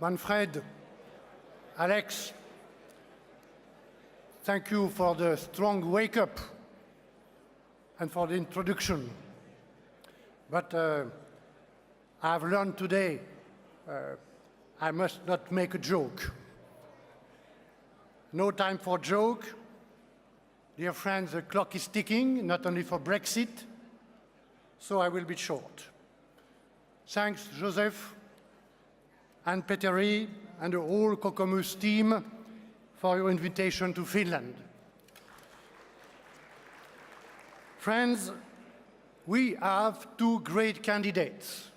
Manfred, Alex, thank you for the strong wake-up and for the introduction. But I've learned today I must not make a joke. No time for joke. Dear friends, the clock is ticking, not only for Brexit, so I will be short. Thanks, Joseph, and Petteri, and the whole Kokoomus team for your invitation to Finland. Friends, we have two great candidates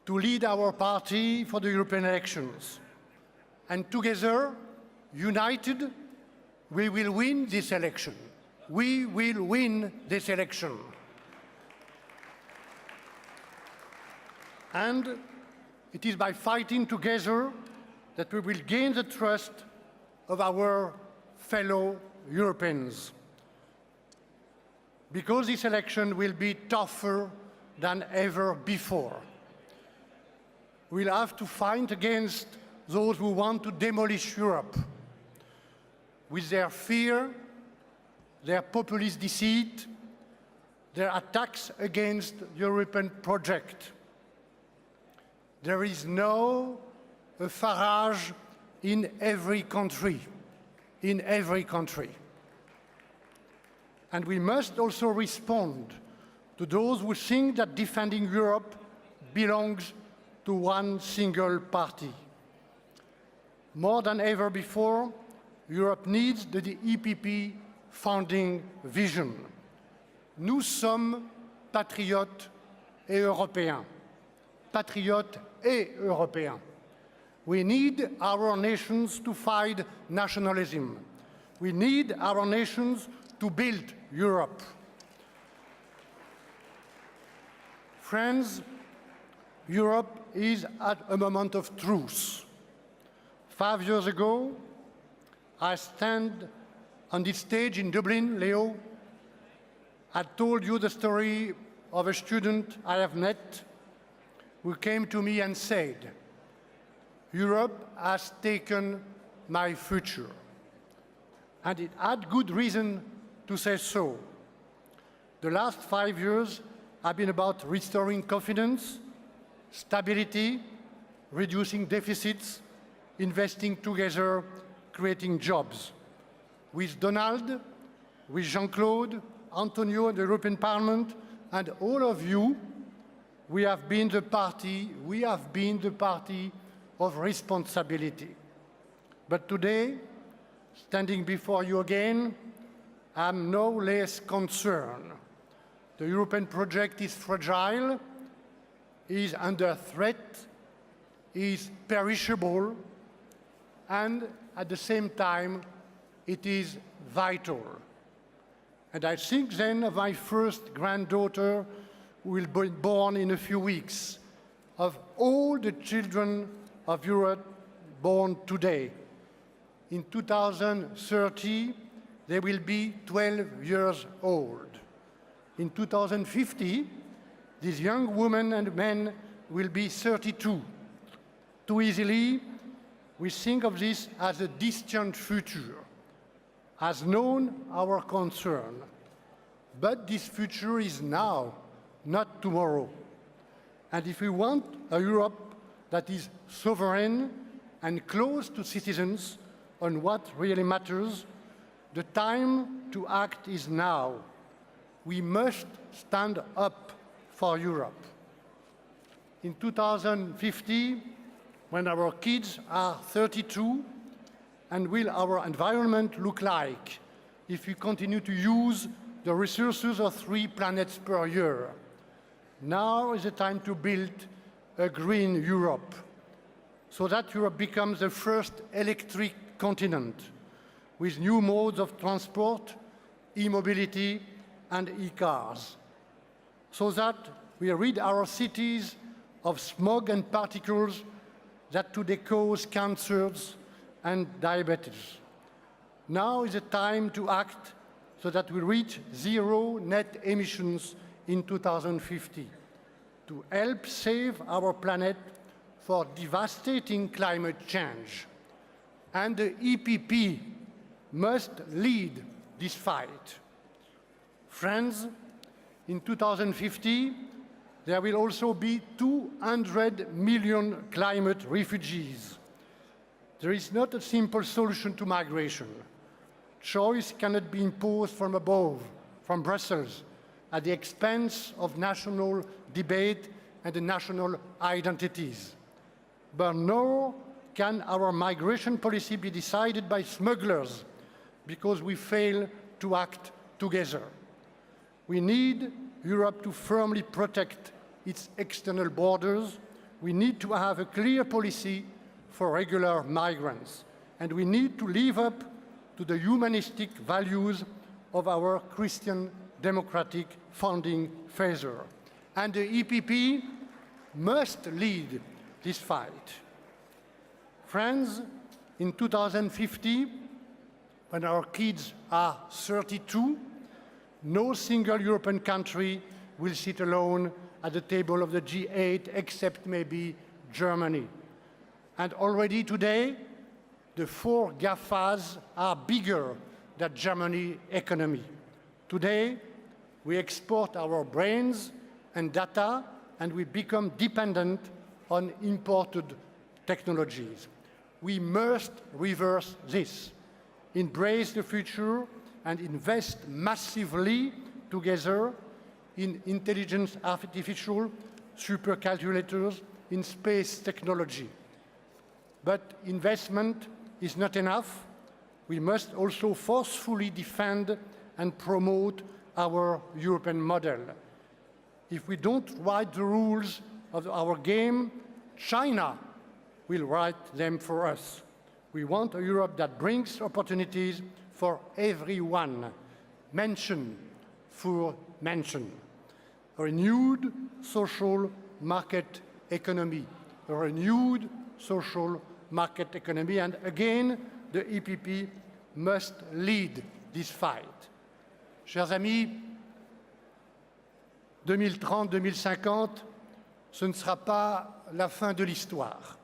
to lead our party for the European elections. And together, united, we will win this election. We will win this election. And it is by fighting together that we will gain the trust of our fellow Europeans. Because this election will be tougher than ever before. We'll have to fight against those who want to demolish Europe with their fear, their populist deceit, their attacks against the European project. There is now a Farage in every country, And we must also respond to those who think that defending Europe belongs to one single party. More than ever before, Europe needs the EPP founding vision. Nous sommes patriotes et européens. Patriotes et européens. We need our nations to fight nationalism. We need our nations to build Europe. Friends, Europe is at a moment of truth. 5 years ago, I stand on this stage in Dublin, Leo. I told you the story of a student I have met who came to me and said, Europe has taken my future. And it had good reason to say so. The last 5 years have been about restoring confidence, stability, reducing deficits, investing together, creating jobs. With Donald, with Jean-Claude, Antonio and the European Parliament, and all of you, we have been the party of responsibility. But today, standing before you again, I'm no less concerned. The European project is fragile, is under threat, is perishable, and at the same time, it is vital. And I think then of my first granddaughter, who will be born in a few weeks, of all the children of Europe born today. In 2030, they will be 12 years old. In 2050, these young women and men will be 32. Too easily, we think of this as a distant future, has known our concern. But this future is now, not tomorrow. And if we want a Europe that is sovereign and close to citizens on what really matters, the time to act is now. We must stand up for Europe. In 2050, when our kids are 32, and will our environment look like if we continue to use the resources of 3 planets per year? Now is the time to build a green Europe, so that Europe becomes the first electric continent with new modes of transport, e-mobility, and e-cars, so that we rid our cities of smog and particles that today cause cancers and diabetes. Now is the time to act so that we reach zero net emissions in 2050, to help save our planet for devastating climate change. And the EPP must lead this fight. Friends, in 2050, there will also be 200 million climate refugees. There is not a simple solution to migration. Choice cannot be imposed from above, from Brussels, at the expense of national debate and the national identities. But nor can our migration policy be decided by smugglers because we fail to act together. We need Europe to firmly protect its external borders. We need to have a clear policy for regular migrants. And we need to live up to the humanistic values of our Christian democratic founding father. And the EPP must lead this fight. Friends, in 2050, when our kids are 32, no single European country will sit alone at the table of the G8, except maybe Germany. And already today, the 4 GAFAs are bigger than Germany's economy. Today, we export our brains and data, and we become dependent on imported technologies. We must reverse this, embrace the future, and invest massively together in intelligence, artificial, supercalculators, in space technology. But investment is not enough. We must also forcefully defend and promote our European model. If we don't write the rules of our game, China will write them for us. We want a Europe that brings opportunities for everyone, mention for mention. A renewed social market economy, a renewed social market economy, and again, the EPP must lead this fight. Chers amis, 2030-2050, ce ne sera pas la fin de l'histoire,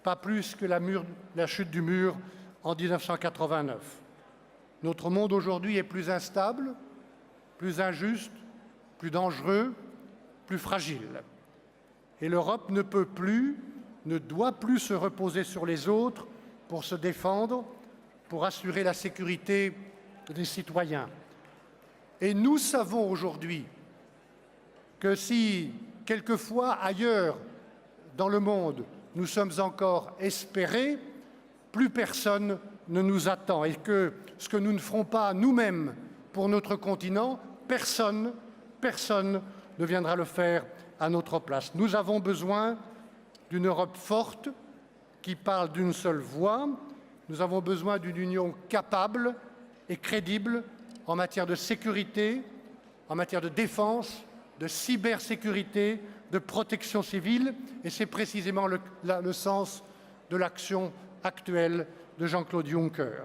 pas plus que la chute du mur en 1989. Notre monde aujourd'hui est plus instable, plus injuste, plus dangereux, plus fragile. Et l'Europe ne peut plus, ne doit plus se reposer sur les autres pour se défendre, pour assurer la sécurité des citoyens. Et nous savons aujourd'hui que si, quelquefois ailleurs dans le monde, nous sommes encore espérés, plus personne ne nous attend et que ce que nous ne ferons pas nous-mêmes pour notre continent, personne ne viendra le faire à notre place. Nous avons besoin d'une Europe forte qui parle d'une seule voix. Nous avons besoin d'une union capable et crédible en matière de sécurité, en matière de défense, de cybersécurité, de protection civile, et c'est précisément le sens de l'action actuelle de Jean-Claude Juncker.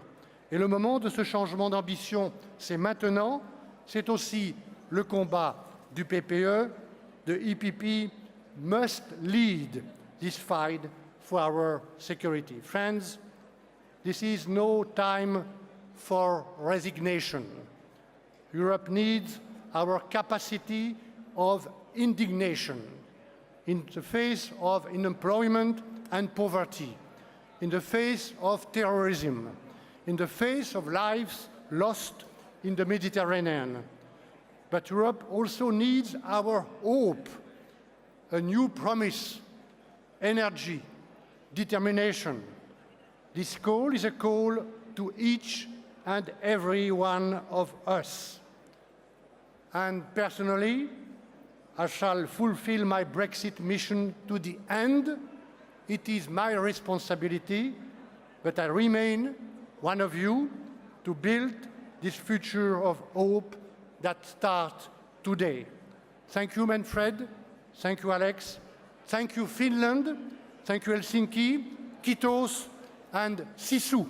Et le moment de ce changement d'ambition, c'est maintenant, c'est aussi le combat du PPE. The EPP must lead this fight for our security. Friends, this is no time for resignation. Europe needs our capacity of indignation in the face of unemployment and poverty, in the face of terrorism, in the face of lives lost in the Mediterranean. But Europe also needs our hope, a new promise, energy, determination. This call is a call to each and every one of us. And personally, I shall fulfill my Brexit mission to the end. It is my responsibility, but I remain one of you to build this future of hope that starts today. Thank you, Manfred. Thank you, Alex. Thank you, Finland. Thank you, Helsinki, Kiitos, and Sisu.